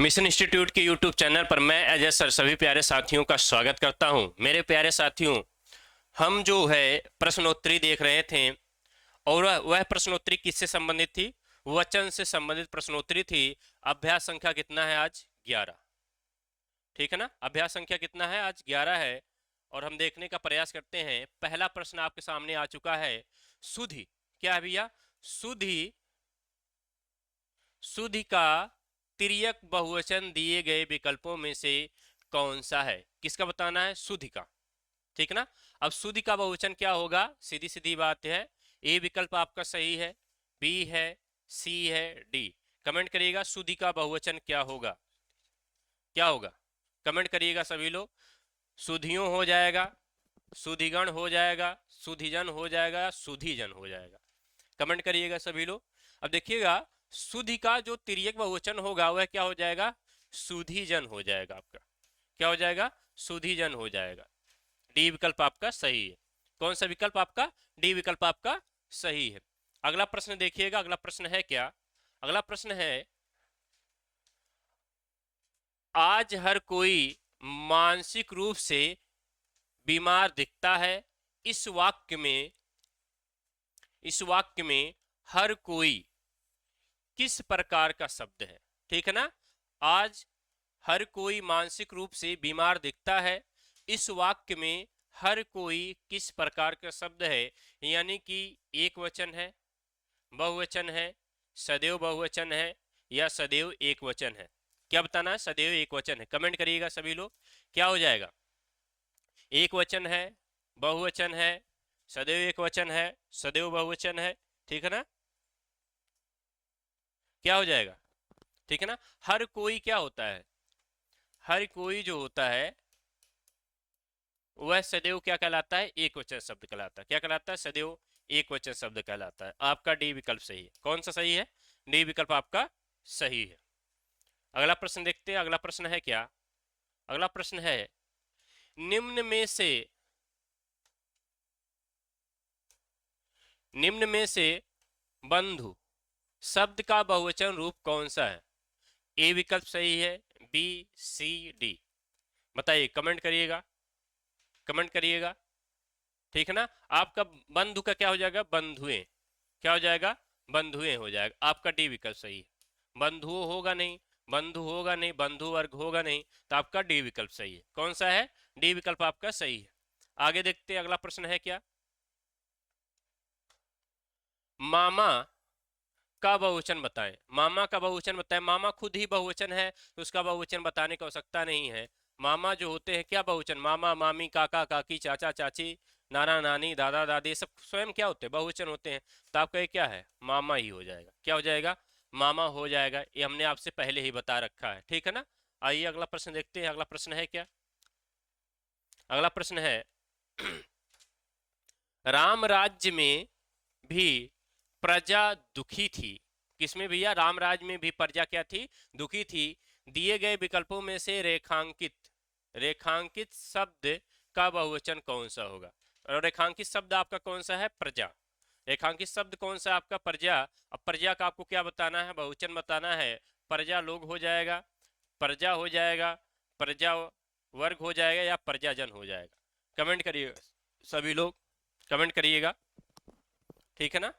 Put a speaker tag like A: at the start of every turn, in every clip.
A: Mission institute के YouTube channel पर मैं अजय सर सभी प्यारे साथियों का स्वागत करता हूं। मेरे प्यारे साथियों, हम जो है प्रश्नोत्तरी देख रहे थे और वह प्रश्नोत्तरी किससे संबंधित थी? वचन से संबंधित प्रश्नोत्तरी थी। अभ्यास संख्या कितना है आज? 11। ठीक है ना? अभ्यास संख्या कितना है आज? 11 है। और हम देखने का प्रयास करते हैं। पहला प्रश्न आपके सामने आ चुका है। सुधि क्या है भैया? सुधि सुधि का तिर्यक बहुवचन दिए गए विकल्पों में से कौन सा है? किसका बताना है? सुधि का। ठीक ना? अब सुधि का बहुवचन क्या होगा? सीधी सीधी बात है। ए विकल्प आपका सही है, बी है, सी है, डी। कमेंट करिएगा सुधि का बहुवचन क्या होगा? क्या होगा? कमेंट करिएगा सभी लोग। सुधियों हो जाएगा, सुधिगण हो जाएगा, सुधिजन हो जाएगा, सुधिजन हो जाएगा। कमेंट करिएगा सभी लोग। अब देखिएगा, सुधि का जो तिर्यक बहुवचन होगा वह क्या हो जाएगा? सुधिजन हो जाएगा। आपका क्या हो जाएगा? सुधिजन हो जाएगा। डी विकल्प आपका सही है। कौन सा विकल्प आपका? डी विकल्प आपका सही है। अगला प्रश्न देखिएगा। अगला प्रश्न है क्या? अगला प्रश्न है, आज हर कोई मानसिक रूप से बीमार दिखता है। इस वाक्य में हर कोई किस प्रकार का शब्द है? ठीक है ना? आज हर कोई मानसिक रूप से बीमार दिखता है। इस वाक्य में हर कोई किस प्रकार का शब्द है? यानी कि एक वचन है, बहुवचन है, सदैव बहुवचन है या सदैव एक वचन है? क्या बताना है? सदैव एक वचन है। कमेंट करिएगा सभी लोग। क्या हो जाएगा? एक वचन है, बहुवचन है, सदैव एक वचन है, सदैव बहुवचन है। ठीक है ना? क्या हो जाएगा? ठीक है ना? हर कोई क्या होता है? हर कोई जो होता है वह सदैव क्या कहलाता है? एक वचन शब्द कहलाता है। क्या कहलाता है? सदैव एक वचन शब्द कहलाता है। आपका डी विकल्प सही है। कौन सा सही है? डी विकल्प आपका सही है। अगला प्रश्न देखते हैं। अगला प्रश्न है क्या? अगला प्रश्न है, निम्न में से बंधु शब्द का बहुवचन रूप कौन सा है? ए विकल्प सही है, बी, सी, डी। बताइए, कमेंट करिएगा। कमेंट करिएगा। ठीक है ना? आपका बंधु का क्या हो जाएगा? बंधुएं। क्या हो जाएगा? बंधुएं हो जाएगा। आपका डी विकल्प सही है। बंधुओं होगा नहीं, बंधु होगा नहीं, बंधु वर्ग होगा नहीं, तो आपका डी विकल्प सही है। कौन सा है? डी विकल्प आपका सही है। आगे देखते हैं। अगला प्रश्न है क्या? मामा का बहुवचन बताएं। मामा का बहुवचन बताएं। मामा खुद ही बहुवचन है तो उसका बहुवचन बताने की आवश्यकता नहीं है। मामा जो होते हैं क्या बहुवचन? मामा, मामी, काका, काकी, चाचा, चाची, नाना, नानी, दादा, दादी, सब स्वयं क्या होते हैं? बहुवचन होते हैं। तो आपका ये क्या है? मामा ही हो जाएगा। क्या हो जाएगा? मामा हो जाएगा। ये हमने आपसे पहले ही बता रखा है। ठीक है ना? आइए अगला प्रश्न देखते हैं। अगला प्रश्न है क्या? अगला प्रश्न है, राम राज्य में भी प्रजा दुखी थी। किसमें भैया? राम राज्य में भी प्रजा क्या थी? दुखी थी। दिए गए विकल्पों में से रेखांकित शब्द का बहुवचन कौन सा होगा? और रेखांकित शब्द आपका कौन सा है? प्रजा। रेखांकित शब्द कौन सा आपका? प्रजा। अब प्रजा का आपको क्या बताना है? बहुवचन बताना है। प्रजा लोग हो जाएगा, प्रजा हो जाएगा, प्रजा वर्ग हो जाएगा या प्रजाजन हो जाएगा? कमेंट करिएगा सभी लोग। कमेंट करिएगा। ठीक है ना?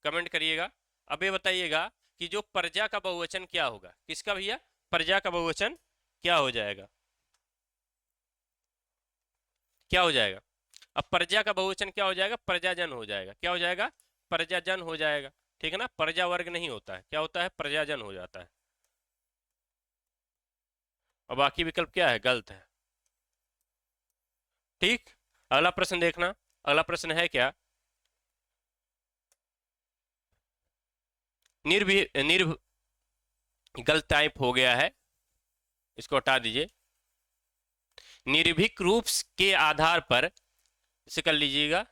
A: कमेंट करिएगा। अब ये बताइएगा कि जो प्रजा का बहुवचन क्या होगा? किसका भैया? प्रजा का बहुवचन क्या हो जाएगा? क्या हो जाएगा? अब प्रजा का बहुवचन क्या हो जाएगा? प्रजाजन हो जाएगा। क्या हो जाएगा? प्रजाजन हो जाएगा। ठीक है ना? प्रजा वर्ग नहीं होता है। क्या होता है? प्रजाजन हो जाता है। और बाकी विकल्प क्या है? गलत है। ठीक। अगला प्रश्न देखना। अगला प्रश्न है क्या? निर्भि निर्भ गलत टाइप हो गया है, इसको हटा दीजिए। निर्भीक रूप के आधार पर इसे कर लीजिएगा।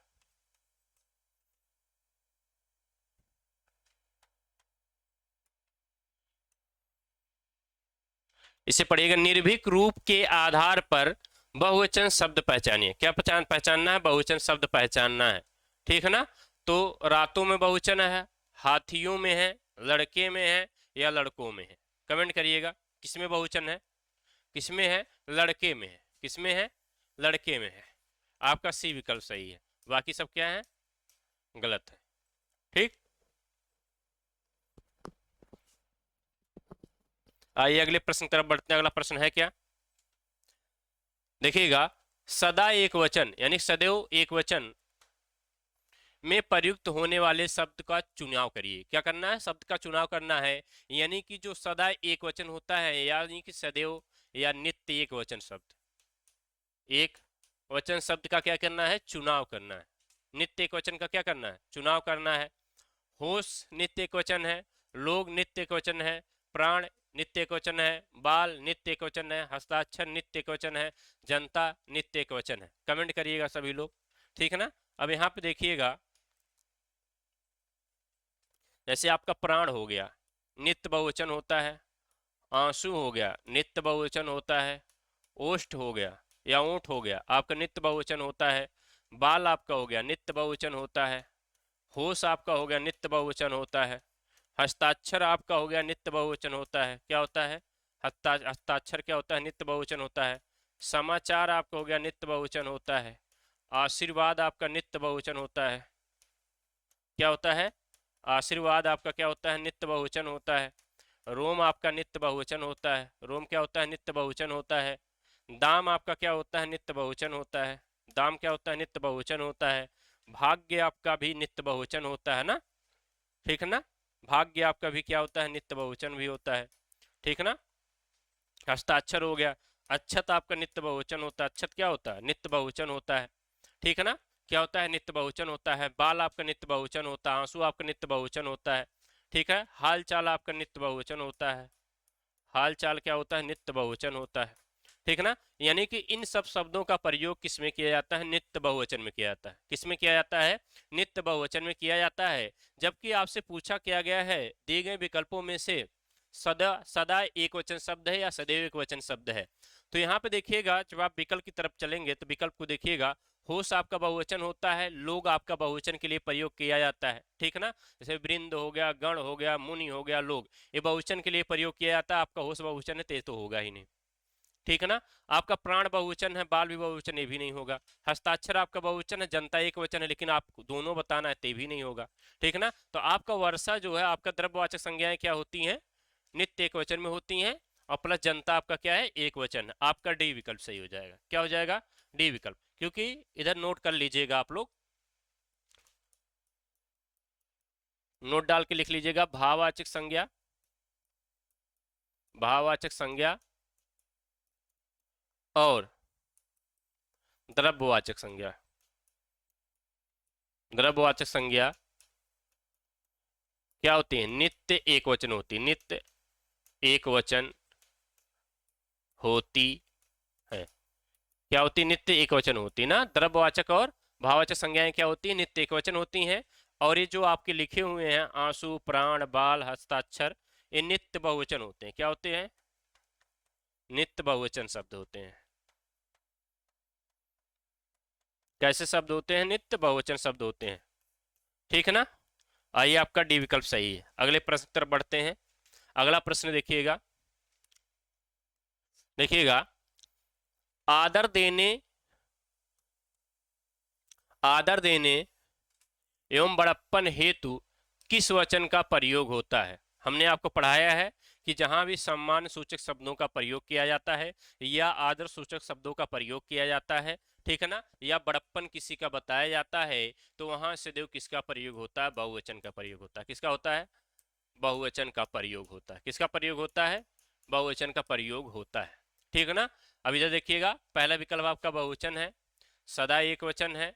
A: इसे पढ़िएगा। निर्भीक रूप के आधार पर बहुवचन शब्द पहचानिए। क्या पहचानना है? बहुवचन शब्द पहचानना है। ठीक है ना? तो रातों में बहुवचन है, हाथियों में है, लड़के में है या लड़कों में है? कमेंट करिएगा। किसमें बहुवचन है? किसमें है? लड़के में है। किसमें है? लड़के में है। आपका सी विकल्प सही है, बाकी सब क्या है? गलत है। ठीक, आइए अगले प्रश्न की तरफ बढ़ते हैं। अगला प्रश्न है क्या, देखिएगा, सदा एक वचन यानी सदैव एक वचन में प्रयुक्त होने वाले शब्द का चुनाव करिए। क्या करना है? शब्द का चुनाव करना है। यानी कि जो सदा एक वचन होता है, यानी कि सदैव या नित्य एक वचन शब्द, एक वचन शब्द का क्या करना है? चुनाव करना है। नित्य एक वचन का क्या करना है? चुनाव करना है। होश नित्य एक वचन है, लोग नित्य एक वचन है, प्राण नित्य एक वचन है, बाल नित्य एक वचन है, हस्ताक्षर नित्य एक वचन है, जनता नित्य एक वचन है। कमेंट करिएगा सभी लोग, ठीक है ना। अब यहाँ पे देखिएगा, जैसे आपका प्राण हो गया, नित्य बहुवचन होता है। आंसू हो गया, नित्य बहुवचन होता है। ओष्ठ हो गया या ऊंट हो गया, आपका नित्य बहुवचन होता है। बाल आपका हो गया, नित्य बहुवचन होता है। होश आपका हो गया, नित्य बहुवचन होता है। हस्ताक्षर आपका हो गया, नित्य बहुवचन होता है। क्या होता है? हस्ताक्षर क्या होता है? नित्य बहुवचन होता है। समाचार आपका हो गया, नित्य बहुवचन होता है। आशीर्वाद आपका नित्य बहुवचन होता है। क्या होता है? आशीर्वाद आपका क्या होता है? नित्य बहुवचन होता है। रोम आपका नित्य बहुवचन होता है। रोम क्या होता है? नित्य बहुवचन होता है। दाम आपका क्या होता है? नित्य बहुवचन होता है। दाम क्या होता है? नित्य बहुवचन होता है। भाग्य आपका भी नित्य बहुवचन होता है ना, ठीक है ना। भाग्य आपका भी क्या होता है? नित्य बहुवचन भी होता है, ठीक है ना। हस्ताक्षर हो गया। अक्षत आपका नित्य बहुवचन होता है। अक्षत क्या होता है? नित्य बहुवचन होता है, ठीक है ना। क्या होता है? नित्य बहुवचन होता है। बाल आपका नित्य बहुवचन होता है। आंसू आपका नित्य बहुवचन होता है, ठीक है। हाल चाल आपका नित्य बहुवचन होता है। हाल चाल क्या होता है? नित्य बहुवचन होता है, ठीक है ना। यानी कि इन सब शब्दों का प्रयोग किसमें किया जाता है? नित्य बहुवचन में किया जाता है। किसमें किया जाता है? नित्य बहुवचन में किया जाता है। जबकि आपसे पूछा क्या गया है, दिए गए विकल्पों में से सदा सदा एक वचन शब्द है या सदैव एक वचन शब्द है। तो यहाँ पे देखिएगा, जब आप विकल्प की तरफ चलेंगे तो विकल्प को देखिएगा, होश आपका बहुवचन होता है, लोग आपका बहुवचन के लिए प्रयोग किया जाता है, ठीक है ना। जैसे वृंद हो गया, गण हो गया, मुनि हो गया, लोग, ये बहुवचन के लिए प्रयोग किया जाता है। आपका होश बहुवचन है तो ये तो होगा ही नहीं, ठीक है ना। आपका प्राण बहुवचन है, बाल भी बहुवचन, ये भी नहीं होगा। हस्ताक्षर आपका बहुवचन है, जनता एक वचन है, लेकिन आप दोनों बताना है तो भी नहीं होगा, ठीक है ना। तो आपका वर्षा जो है, आपका द्रव्यवाचक संज्ञाएं क्या होती हैं? नित्य एक वचन में होती हैं। और प्लस जनता आपका क्या है? एक वचन। आपका डी विकल्प सही हो जाएगा। क्या हो जाएगा? डी विकल्प। क्योंकि इधर नोट कर लीजिएगा आप लोग, नोट डाल के लिख लीजिएगा, भाववाचक संज्ञा, भाववाचक संज्ञा और द्रव्यवाचक संज्ञा। द्रव्यवाचक संज्ञा क्या होती है? नित्य एक वचन होती है। नित्य एक वचन होती है। क्या होती? नित्य एक वचन होती है ना। द्रव्यवाचक और भाववाचक संज्ञाएं क्या होती है? नित्य एक वचन होती हैं। और ये जो आपके लिखे हुए हैं, आंसू, प्राण, बाल, हस्ताक्षर, ये नित्य बहुवचन होते हैं। क्या होते हैं? नित्य बहुवचन शब्द होते हैं। कैसे शब्द होते हैं? नित्य बहुवचन शब्द होते हैं, ठीक है ना। आइए, आपका डी विकल्प सही है। अगले प्रश्न की तरफ बढ़ते हैं। अगला प्रश्न देखिएगा, देखिएगा, आदर देने, आदर देने एवं बड़प्पन हेतु किस वचन का प्रयोग होता है? हमने आपको पढ़ाया है कि जहां भी सम्मान सूचक शब्दों का प्रयोग किया जाता है या आदर सूचक शब्दों का प्रयोग किया जाता है, ठीक है ना, या बड़प्पन किसी का बताया जाता है, तो वहां सदैव किसका प्रयोग होता है? बहुवचन का प्रयोग होता है। किसका होता है? बहुवचन का प्रयोग होता है। किसका प्रयोग होता है? बहुवचन का प्रयोग होता है, ठीक है ना। अब इधर देखिएगा, पहला विकल्प आपका बहुवचन है, सदा एक वचन है,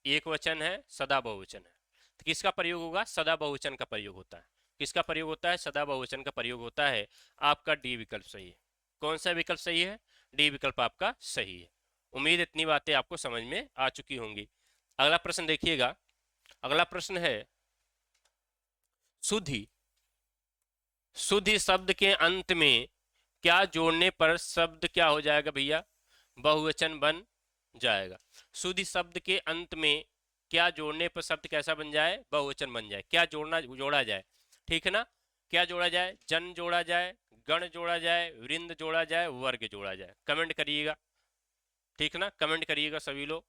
A: एक वचन है, सदा बहुवचन है। तो किसका प्रयोग होगा? सदा बहुवचन का प्रयोग होता है। किसका प्रयोग होता है? सदा बहुवचन का प्रयोग होता है। आपका डी विकल्प सही है। कौन सा विकल्प सही है? डी विकल्प आपका सही है। उम्मीद इतनी बातें आपको समझ में आ चुकी होंगी। अगला प्रश्न देखिएगा, अगला प्रश्न है सुधि। सुधि शब्द के अंत में क्या जोड़ने पर शब्द क्या हो जाएगा भैया? बहुवचन बन जाएगा। सुधि शब्द के अंत में क्या जोड़ने पर शब्द कैसा बन जाए? बहुवचन बन जाए। क्या जोड़ना, जोड़ा जाए, ठीक है ना। क्या जोड़ा जाए? जन जोड़ा जाए, गण जोड़ा जाए, वृंद जोड़ा जाए, वर्ग जोड़ा जाए, कमेंट करिएगा, ठीक ना, कमेंट करिएगा सभी लोग।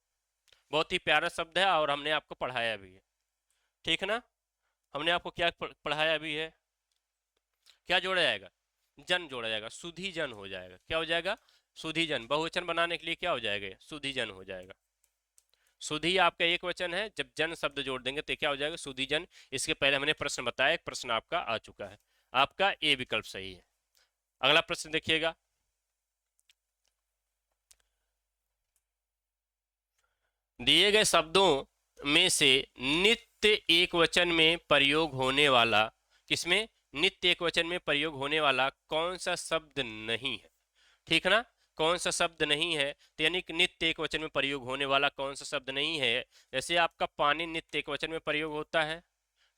A: बहुत ही प्यारा शब्द है और हमने आपको पढ़ाया भी है, ठीक ना। हमने आपको क्या पढ़ाया भी है, क्या जोड़ा जाएगा, जन जोड़ा जाएगा, सुधी जन हो जाएगा, क्या हो जाएगा, सुधी जन। बहुवचन बनाने के लिए क्या हो जाएगा, सुधी जन हो जाएगा। सुधी आपका एक वचन है, जब जन शब्द जोड़ देंगे तो क्या हो जाएगा, सुधी जन। इसके पहले हमने प्रश्न बताया, एक प्रश्न आपका आ चुका है, आपका ए विकल्प सही है। अगला प्रश्न देखिएगा, दिए गए शब्दों में से नित्य एक वचन में प्रयोग होने वाला, किसमें, नित्य एक वचन में प्रयोग होने वाला कौन सा शब्द नहीं है, ठीक ना, कौन सा शब्द नहीं है, तो यानी कि नित्य एक वचन में प्रयोग होने वाला कौन सा शब्द नहीं है। जैसे आपका पानी नित्य एक वचन में प्रयोग होता है,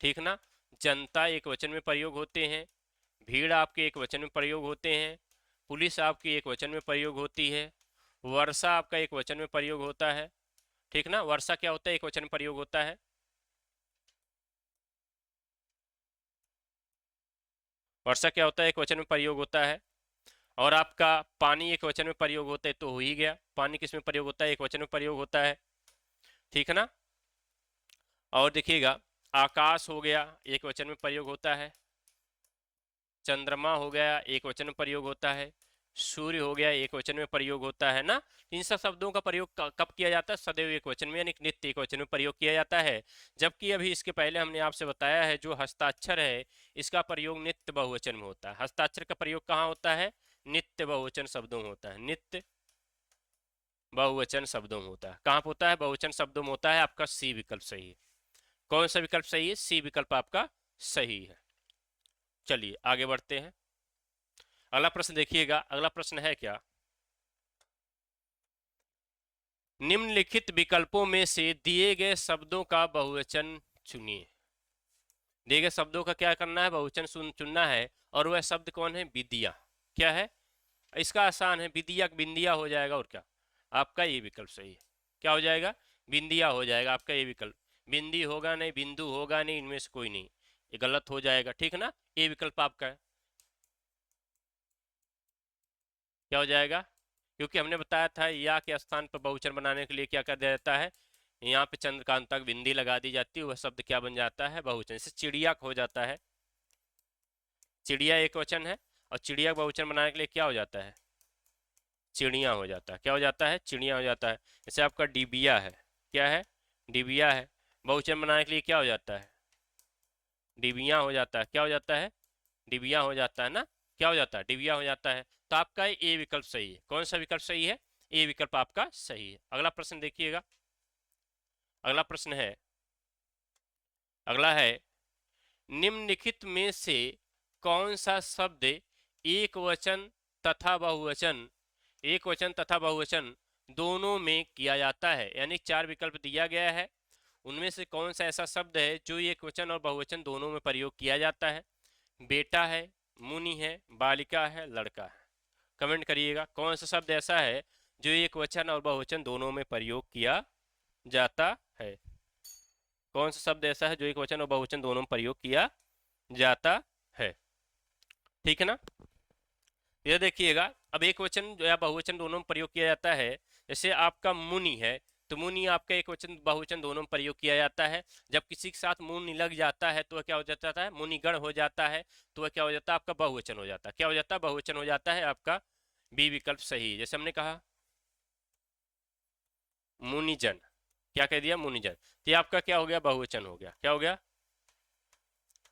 A: ठीक ना, जनता एक वचन में प्रयोग होते हैं, भीड़ आपके एक वचन में प्रयोग होते हैं, पुलिस आपकी एक वचन में प्रयोग होती है, वर्षा आपका एक वचन में प्रयोग होता है, ठीक ना, वर्षा क्या होता है, एक वचन में प्रयोग होता है, वर्षा क्या होता है, एक वचन में प्रयोग होता है। और आपका पानी एक वचन में प्रयोग होता है, तो हो ही गया, पानी किस में प्रयोग होता है, एक वचन में प्रयोग होता है, ठीक है ना। और देखिएगा, आकाश हो गया, एक वचन में प्रयोग होता है, चंद्रमा हो गया, एक वचन में प्रयोग होता है, सूर्य हो गया, एक वचन में प्रयोग होता है ना। इन सब शब्दों का प्रयोग कब किया जाता है, सदैव एक वचन में, यानी नित्य एक वचन में प्रयोग किया जाता है। जबकि अभी इसके पहले हमने आपसे बताया है, जो हस्ताक्षर है इसका प्रयोग नित्य बहुवचन में होता है। हस्ताक्षर का प्रयोग कहाँ होता है, नित्य बहुवचन शब्दों में होता है, नित्य बहुवचन शब्दों में होता है। कहाँ पे होता है, बहुवचन शब्दों में होता है। आपका सी विकल्प सही है। कौन सा विकल्प सही है, सी विकल्प आपका सही है। चलिए आगे बढ़ते हैं, अगला प्रश्न देखिएगा। अगला प्रश्न है क्या, निम्नलिखित विकल्पों में से दिए गए शब्दों का बहुवचन चुनिए। दिए गए शब्दों का क्या करना है, बहुवचन चुनना है। और वह शब्द कौन है, विद्या। क्या है, इसका आसान है, विद्या बिंदिया हो जाएगा, और क्या, आपका ये विकल्प सही है। क्या हो जाएगा, बिंदिया हो जाएगा आपका ये विकल्प। बिंदी होगा नहीं, बिंदु होगा नहीं, इनमें से कोई नहीं, ये गलत हो जाएगा, ठीक ना। ये विकल्प आपका है, क्या हो जाएगा, क्योंकि हमने बताया था या के स्थान पर बहुवचन बनाने के लिए क्या कर दिया जाता है, यहाँ पे चंद्रकांत तक बिंदी लगा दी जाती है, वह शब्द क्या बन जाता है, बहुवचन। जैसे चिड़िया हो जाता है, चिड़िया एक वचन है, और चिड़िया बहुवचन बनाने के लिए क्या हो जाता है, चिड़िया हो जाता है। क्या हो जाता है, चिड़िया हो जाता है। जैसे आपका डिबिया है, क्या है, डिबिया है, बहुवचन बनाने के लिए क्या हो जाता है, डिबिया हो जाता है। क्या हो जाता है, डिबिया हो जाता है ना, क्या हो जाता है, डिबिया हो जाता है। तो आपका ए विकल्प सही है। कौन सा विकल्प सही है, ए विकल्प आपका सही है। अगला प्रश्न देखिएगा, अगला प्रश्न है, अगला है, निम्नलिखित में से कौन सा शब्द एक वचन तथा बहुवचन, एक वचन तथा बहुवचन दोनों में किया जाता है। यानी चार विकल्प दिया गया है, उनमें से कौन सा ऐसा शब्द है जो एक वचन और बहुवचन दोनों में प्रयोग किया जाता है। बेटा है, मुनि है, बालिका है, लड़का है। कमेंट करिएगा, कौन सा शब्द ऐसा है जो एक वचन और बहुवचन दोनों में प्रयोग किया जाता है। कौन सा शब्द ऐसा है जो एक वचन और बहुवचन दोनों में प्रयोग किया जाता है, ठीक है ना। ये देखिएगा, अब एक वचन या बहुवचन दोनों में प्रयोग किया जाता है। जैसे आपका मुनि है, तो मुनि आपका एक वचन बहुवचन दोनों में प्रयोग किया जाता है। जब किसी के साथ मुनि लग जाता है तो वह क्या हो जाता है, मुनिगण हो जाता है, तो वह क्या हो जाता है, आपका बहुवचन हो जाता है। क्या हो जाता है, बहुवचन हो जाता है। आपका बी विकल्प सही। जैसे हमने कहा मुनिजन, क्या कह दिया, मुनिजन, तो ये आपका क्या हो गया, बहुवचन हो गया। क्या हो गया,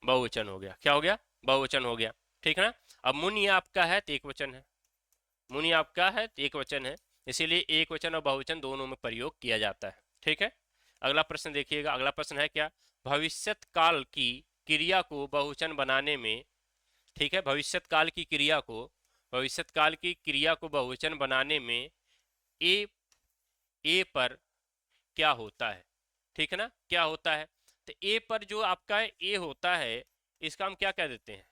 A: बहुवचन हो गया। क्या हो गया, बहुवचन हो गया, ठीक है ना। अब मुनि आपका है तो एक वचन है, मुनि आपका है तो एक वचन है, इसीलिए एक वचन और बहुवचन दोनों में प्रयोग किया जाता है, ठीक है। अगला प्रश्न देखिएगा, अगला प्रश्न है क्या, भविष्यत काल की क्रिया को बहुवचन बनाने में, ठीक है, भविष्यत काल की क्रिया को, भविष्यत काल की क्रिया को बहुवचन बनाने में ए, ए पर क्या होता है, ठीक है ना, क्या होता है। तो ए पर जो आपका ए होता है, इसका हम क्या कह देते हैं,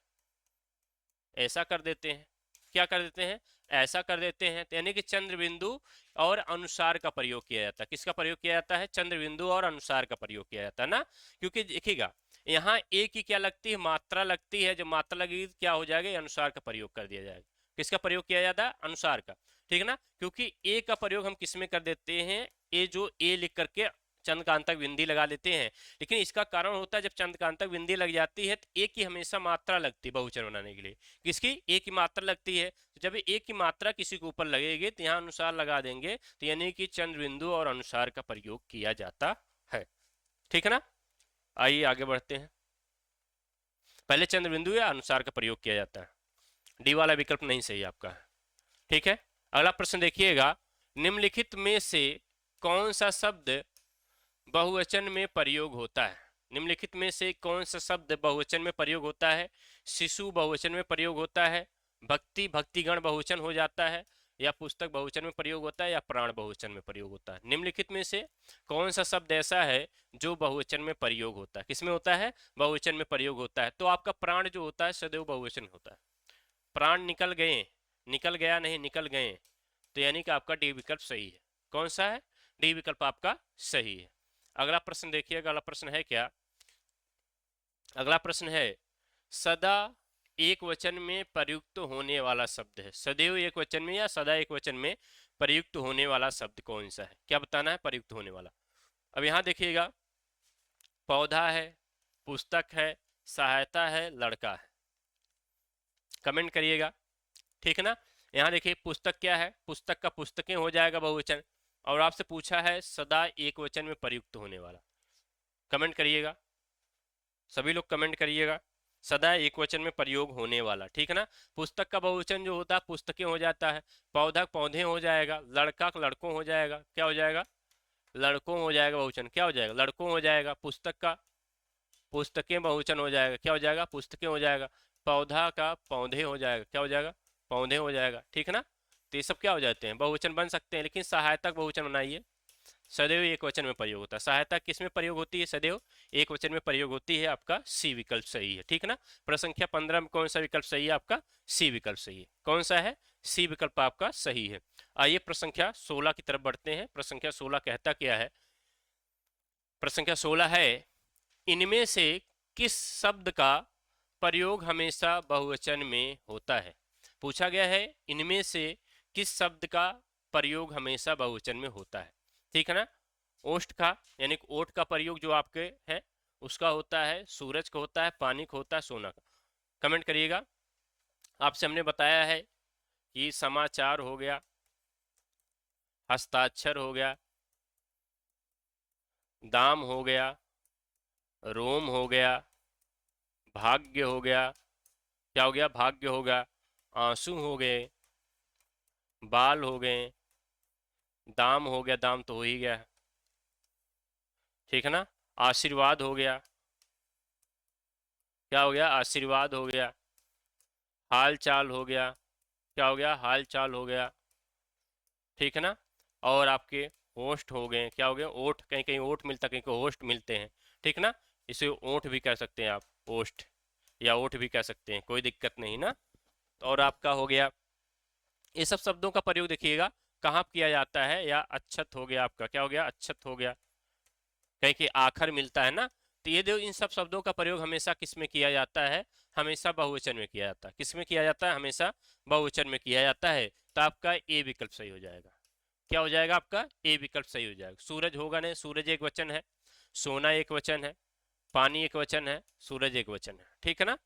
A: ऐसा कर देते हैं। क्या कर देते हैं, ऐसा कर देते हैं। तो यानी कि चंद्र बिंदु और अनुसार का प्रयोग किया जाता है। किसका प्रयोग किया जाता है, चंद्र बिंदु और अनुसार का प्रयोग किया जाता है ना। क्योंकि देखिएगा, यहाँ ए की क्या लगती है, मात्रा लगती है। जब मात्रा लगेगी तो क्या हो जाएगा, अनुसार का प्रयोग कर दिया जाएगा। किसका प्रयोग किया जाता है, अनुसार का, ठीक है ना। क्योंकि ए का प्रयोग हम किस में कर देते हैं, ए जो ए लिख करके चंद्रकांतक बिंदी लगा लेते हैं। लेकिन इसका कारण होता है जब चंद्रकांतक बिंदी लग जाती है तो ए की हमेशा मात्रा लगती है बहुवचन बनाने के लिए। किसकी, ए की मात्रा लगती है। तो जब ए की मात्रा किसी के ऊपर लगेगी तो यहाँ अनुसार लगा देंगे, तो यानी कि चंद्र बिंदु और अनुसार का प्रयोग किया जाता है, ठीक है ना। आइए आगे बढ़ते हैं। पहले चंद्र बिंदु या अनुसार का प्रयोग किया जाता है। डी वाला विकल्प नहीं सही आपका है, ठीक है। अगला प्रश्न देखिएगा, निम्नलिखित में से कौन सा शब्द बहुवचन में प्रयोग होता है। निम्नलिखित में से कौन सा शब्द बहुवचन में प्रयोग होता है। शिशु बहुवचन में प्रयोग होता है, भक्ति भक्तिगण बहुवचन हो जाता है, या पुस्तक बहुवचन में प्रयोग होता है, या प्राण बहुवचन में प्रयोग होता है। निम्नलिखित में से कौन सा शब्द ऐसा है जो बहुवचन में प्रयोग होता है, किसमें होता है, बहुवचन में प्रयोग होता है। तो आपका प्राण जो होता है सदैव बहुवचन होता है। प्राण निकल गए, निकल गया नहीं, निकल गए, तो यानी कि आपका डी विकल्प सही है। कौन सा है, डी विकल्प आपका सही है। अगला प्रश्न देखिएगा, अगला प्रश्न है क्या, अगला प्रश्न है सदा एक वचन में प्रयुक्त होने वाला शब्द है। सदैव एक वचन में या सदा एक वचन में प्रयुक्त होने वाला शब्द कौन सा है, क्या बताना है, प्रयुक्त होने वाला। अब यहां देखिएगा, पौधा है, पुस्तक है, सहायता है, लड़का है। कमेंट करिएगा, ठीक है ना। यहाँ देखिए पुस्तक क्या है, पुस्तक का पुस्तकें हो जाएगा बहुवचन, और आपसे पूछा है सदा एक वचन में प्रयुक्त होने वाला। कमेंट करिएगा, सभी लोग कमेंट करिएगा, सदा एक वचन में प्रयोग होने वाला, ठीक है ना। पुस्तक का बहुवचन जो होता है पुस्तकें हो जाता है, पौधा पौधे हो जाएगा, लड़का लड़कों हो जाएगा, क्या हो जाएगा, लड़कों हो जाएगा बहुवचन, क्या हो जाएगा, लड़कों हो जाएगा। पुस्तक का पुस्तकें बहुवचन हो जाएगा, क्या हो जाएगा, पुस्तकें हो जाएगा। पौधा का पौधे हो जाएगा, क्या हो जाएगा, पौधे हो जाएगा, ठीक है ना। तो ये सब क्या हो जाते हैं, बहुवचन बन सकते हैं। लेकिन सहायता बहुवचन बनाइए, सदैव एक वचन में प्रयोग होता है। सहायता किस में प्रयोग होती है, सदैव एक वचन में प्रयोग होती है। आपका सी विकल्प सही है, ठीक है ना। प्रश्न संख्या 15 में कौन सा विकल्प सही है, आपका सी विकल्प सही है। कौन सा है, सी विकल्प आपका सही है। आइए प्रश्न संख्या 16 की तरफ बढ़ते हैं। प्रश्न संख्या 16 कहता क्या है, प्रश्न संख्या 16 है, इनमें से किस शब्द का प्रयोग हमेशा बहुवचन में होता है। पूछा गया है इनमें से किस शब्द का प्रयोग हमेशा बहुवचन में होता है, ठीक है ना। ओष्ठ का यानी ओठ का प्रयोग जो आपके है उसका होता है, सूरज का होता है, पानी का होता है, सोना का। कमेंट करिएगा। आपसे हमने बताया है कि समाचार हो गया, हस्ताक्षर हो गया, दाम हो गया, रोम हो गया, भाग्य हो गया, क्या हो गया, भाग्य हो गया, आंसू हो गए, बाल हो गए, दाम हो गया, दाम तो हो ही गया, ठीक है ना। आशीर्वाद हो गया, क्या हो गया, आशीर्वाद हो गया। हाल चाल हो गया, क्या हो गया, हाल चाल हो गया, ठीक है ना। और आपके होस्ट हो गए, क्या हो गया, ओठ, कहीं कहीं ओठ मिलता, कहीं कहीं होस्ट मिलते हैं, ठीक ना। इसे ओठ भी कह सकते हैं आप, ओष्ठ या ओठ भी कह सकते हैं, कोई दिक्कत नहीं ना। और आपका हो गया, ये सब शब्दों का प्रयोग देखिएगा कहाँ किया जाता है, या अच्छत हो गया आपका, क्या हो गया, अच्छत हो गया, कहीं कि आखर मिलता है ना। तो ये जो इन सब शब्दों का प्रयोग हमेशा किस में किया जाता है, हमेशा बहुवचन में किया जाता है। किस में किया जाता है, हमेशा बहुवचन में किया जाता है। तो आपका ए विकल्प सही हो जाएगा, क्या हो जाएगा, आपका ए विकल्प सही हो जाएगा। सूरज होगा नहीं, सूरज एक वचन है, सोना एक वचन है, पानी एक वचन है, सूरज एक वचन है, ठीक है ना।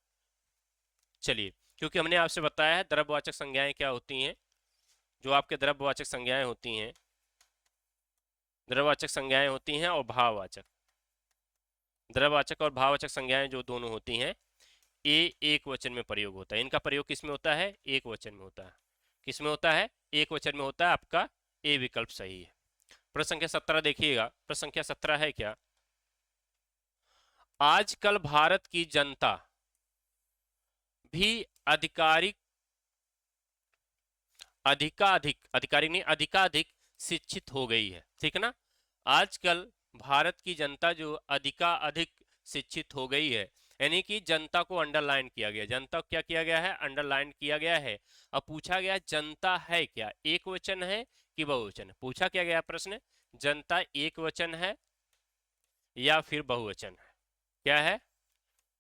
A: चलिए, क्योंकि हमने आपसे बताया है द्रव्यवाचक संज्ञाएं क्या होती हैं, जो आपके द्रव्यवाचक संज्ञाएं होती हैं, द्रव्यवाचक संज्ञाएं होती हैं और भाववाचक, द्रव्यवाचक और भाववाचक संज्ञाएं जो दोनों होती हैं, ए एक वचन में प्रयोग होता है। इनका प्रयोग किस में होता है, एक वचन में होता है। किस में होता है, एक वचन में होता है। आपका ए विकल्प सही है। प्रश्न संख्या 17 देखिएगा, प्रश्न संख्या 17 है क्या, आजकल भारत की जनता भी आधिकारिक अधिकाधिक अधिकारिक नहीं अधिकाधिक शिक्षित हो गई है, ठीक है ना। आजकल भारत की जनता जो अधिकाधिक शिक्षित हो गई है, यानी कि जनता को अंडरलाइन किया गया, जनता को क्या किया गया है, अंडरलाइन किया गया है। अब पूछा गया जनता है क्या, एक वचन है कि बहुवचन है। पूछा क्या गया प्रश्न, जनता एक वचन है या फिर बहुवचन है, क्या है,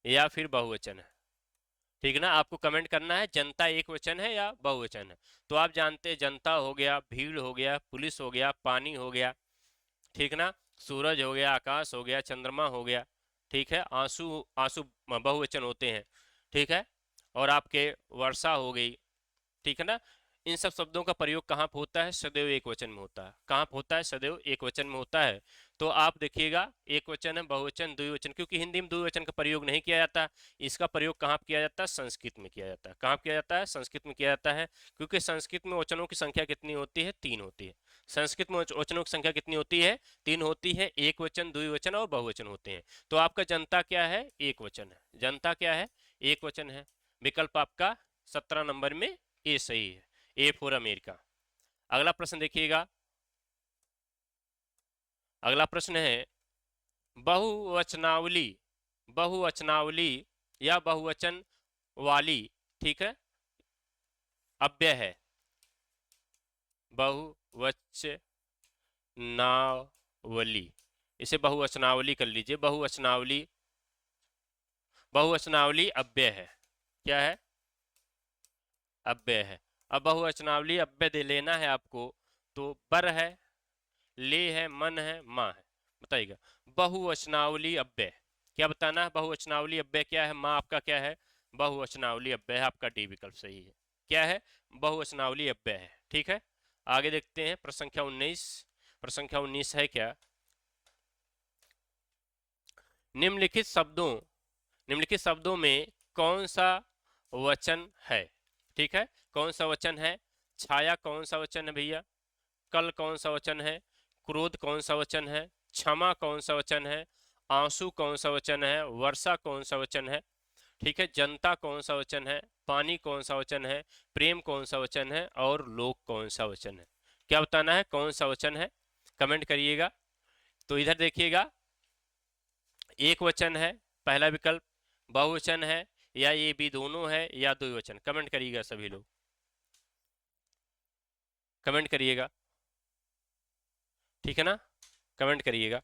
A: या फिर बहुवचन है। ठीक ना, आपको कमेंट करना है जनता एक वचन है या बहुवचन है। तो आप जानते हैं जनता हो गया, भीड़ हो गया, पुलिस हो गया, पानी हो गया, ठीक ना, सूरज हो गया, आकाश हो गया, चंद्रमा हो गया, ठीक है, आंसू, आंसू बहुवचन होते हैं, ठीक है, और आपके वर्षा हो गई, ठीक है ना। इन सब शब्दों का प्रयोग कहाँ पे होता है? सदैव एक वचन में होता है। कहाँ पे होता है? सदैव एक वचन में होता है। तो आप देखिएगा एक वचन है, बहुवचन, द्विवचन, क्योंकि हिंदी में द्विवचन का प्रयोग नहीं किया जाता। इसका प्रयोग कहाँ पे किया जाता है? संस्कृत में किया जाता है। कहाँ पे किया जाता है? संस्कृत में किया जाता है, क्योंकि संस्कृत में वचनों की संख्या कितनी होती है? 3 होती है। संस्कृत में वचनों की संख्या कितनी होती है? 3 होती है। एक वचन, द्विवचन और बहुवचन होते हैं। तो आपका जनता क्या है? एक वचन है। जनता क्या है? एक वचन है। विकल्प आपका 17 नंबर में ए सही है, ए फॉर अमेरिका। अगला प्रश्न देखिएगा। अगला प्रश्न है बहुवचनावली, बहुवचनावली या बहुवचन वाली, ठीक है, अव्यय है। बहुवचनावली, इसे बहुवचनावली कर लीजिए। बहुवचनावली, बहुवचनावली अव्यय है। क्या है? अव्यय है। अब बहुवचनावली अव्यय दे लेना है आपको, तो बर है, ले है, मन है, माँ है। बताइएगा बहुवचनावली अव्यय क्या बताना है? बहुवचनावली अव्यय क्या है? माँ आपका क्या है? बहुवचनावली अव्यय है। आपका डी विकल्प सही है। क्या है? बहुवचनावली अव्यय है। ठीक है, आगे देखते हैं प्रश्न संख्या 19। प्रश्न संख्या 19 है क्या? निम्नलिखित शब्दों, निम्नलिखित शब्दों में कौन सा वचन है? ठीक है, कौन सा वचन है? छाया कौन सा वचन है भैया? कल कौन सा वचन है? क्रोध कौन सा वचन है? क्षमा कौन सा वचन है? आंसू कौन सा वचन है? वर्षा कौन सा वचन है? ठीक है, जनता कौन सा वचन है? पानी कौन सा वचन है? प्रेम कौन सा वचन है? और लोक कौन सा वचन है? क्या बताना है कौन सा वचन है? कमेंट करिएगा। तो इधर देखिएगा, एक वचन है पहला विकल्प, बहुवचन है, या ये भी दोनों है, या द्विवचन। कमेंट करिएगा सभी लोग, कमेंट करिएगा, ठीक है ना, कमेंट करिएगा।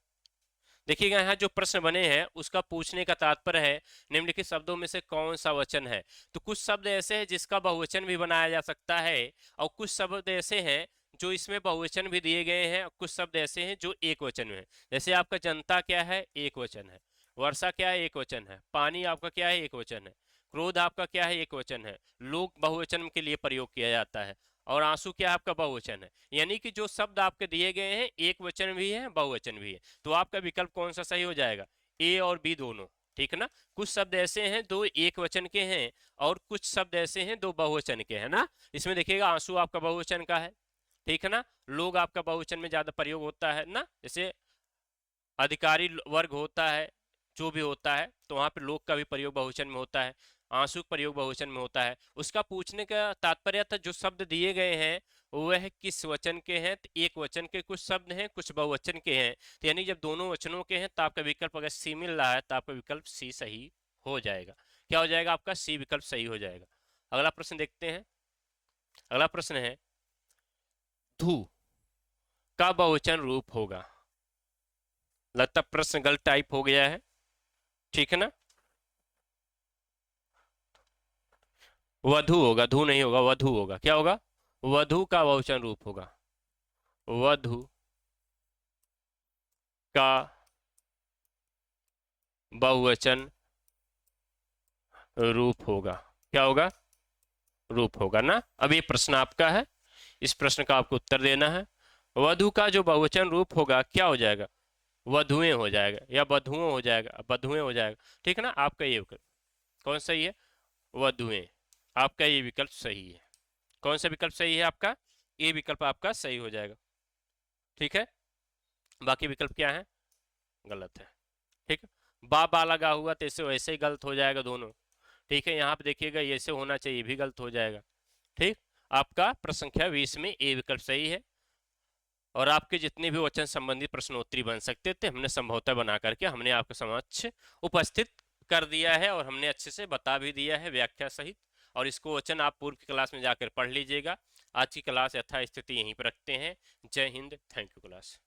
A: देखिएगा यहाँ जो प्रश्न बने हैं उसका पूछने का तात्पर्य है निम्नलिखित शब्दों में से कौन सा वचन है। तो कुछ शब्द ऐसे हैं जिसका बहुवचन भी बनाया जा सकता है, और कुछ शब्द ऐसे हैं जो इसमें बहुवचन भी दिए गए हैं, और कुछ शब्द ऐसे हैं जो एक वचन में है। जैसे आपका जनता क्या है? एक वचन है। वर्षा क्या है? एक वचन है। पानी आपका क्या है? एक वचन है। क्रोध आपका क्या है? एक वचन है। लोक बहुवचन के लिए प्रयोग किया जाता है। और आंसू क्या आपका? बहुवचन है। यानी कि जो शब्द आपके दिए गए हैं एक वचन भी है, बहुवचन भी है। तो आपका विकल्प कौन सा सही हो जाएगा? ए और बी दोनों। ठीक है ना, कुछ शब्द ऐसे हैं दो एक वचन के हैं, और कुछ शब्द ऐसे हैं दो बहुवचन के हैं ना। इसमें देखिएगा आंसू आपका बहुवचन का है, ठीक है ना। लोग आपका बहुवचन में ज्यादा प्रयोग होता है ना, जैसे अधिकारी वर्ग होता है, जो भी होता है, तो वहां पे लोग का भी प्रयोग बहुवचन में होता है, आंसू का प्रयोग बहुवचन में होता है। उसका पूछने का तात्पर्य था जो शब्द दिए गए हैं वह किस वचन के हैं। तो एक वचन के कुछ शब्द हैं, कुछ बहुवचन के हैं। तो यानी जब दोनों वचनों के हैं तो आपका विकल्प अगर सी मिल रहा है तो आपका विकल्प सी सही हो जाएगा। क्या हो जाएगा? आपका सी विकल्प सही हो जाएगा। अगला प्रश्न देखते हैं। अगला प्रश्न है धू का बहुवचन रूप होगा। लगता प्रश्न गलत टाइप हो गया है, ठीक है ना। वधु होगा, धू नहीं होगा, वधु होगा। क्या होगा? वधु का बहुवचन रूप होगा। वधु का बहुवचन रूप होगा। क्या होगा? रूप होगा ना। अब ये प्रश्न आपका है, इस प्रश्न का आपको उत्तर देना है। वधु का जो बहुवचन रूप होगा क्या हो जाएगा? वधुएं हो जाएगा, या वधुओं हो जाएगा, वधुएं हो जाएगा। ठीक है ना, आपका ये विकल्प कौन सही है? वधुएं। आपका ये विकल्प सही है। कौन सा विकल्प सही है आपका? ये विकल्प आपका सही हो जाएगा। ठीक है, बाकी विकल्प क्या है? गलत है। ठीक है, बा बा लगा हुआ तो इसे वैसे ही गलत हो जाएगा दोनों। ठीक है, यहाँ पे देखिएगा ये से होना चाहिए, भी गलत हो जाएगा। ठीक, आपका प्रश्न संख्या 20 में ए विकल्प सही है। और आपके जितने भी वचन संबंधी प्रश्नोत्तरी बन सकते थे हमने संभवतः बना करके हमने आपके समक्ष उपस्थित कर दिया है, और हमने अच्छे से बता भी दिया है व्याख्या सहित। और इसको वचन आप पूर्व की क्लास में जाकर पढ़ लीजिएगा। आज की क्लास यथास्थिति यहीं पर रखते हैं। जय हिंद, थैंक यू क्लास।